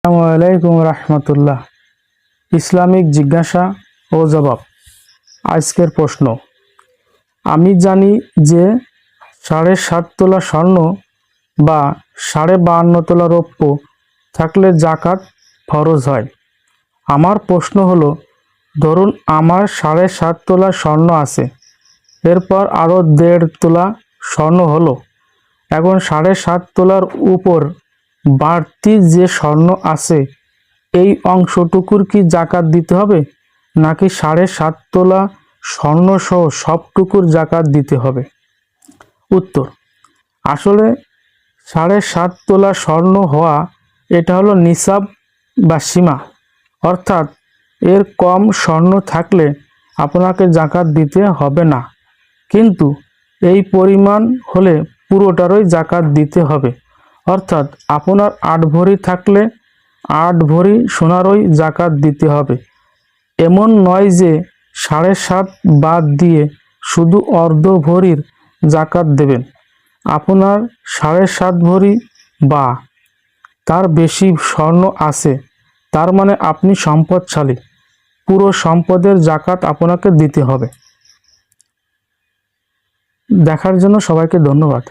আসসালামু আলাইকুম রহমতুল্লাহ। ইসলামিক জিজ্ঞাসা ও জবাব। আজকের প্রশ্ন, আমি জানি যে 7.5 তোলা স্বর্ণ বা 52.5 তোলা রৌপ্য থাকলে জাকাত ফরজ হয়। আমার প্রশ্ন হলো, ধরুন আমার 7.5 তোলা স্বর্ণ আছে, এরপর আরও 1.5 তোলা স্বর্ণ হলো। এখন 7.5 তোলার উপর বাড়তি যে স্বর্ণ আছে এই অংশটুকুর কি জাকাত দিতে হবে, নাকি 7.5 তোলা স্বর্ণ সহ সবটুকুর জাকাত দিতে হবে? উত্তর, আসলে 7.5 তোলা স্বর্ণ হওয়া এটা হলো নিসাব বা সীমা, অর্থাৎ এর কম স্বর্ণ থাকলে আপনাকে জাকাত দিতে হবে না, কিন্তু এই পরিমাণ হলে পুরোটারই জাকাত দিতে হবে। অর্থাৎ আপনার 8 ভরি থাকলে 8 ভরি সোনারই জাকাত দিতে হবে। এমন নয় যে 7.5 বাদ দিয়ে শুধু অর্ধ ভরির জাকাত দেবেন। আপনার 7.5 ভরি বা তার বেশি স্বর্ণ আছে, তার মানে আপনি সম্পদশালী, পুরো সম্পদের জাকাত আপনাকে দিতে হবে। দেখার জন্য সবাইকে ধন্যবাদ।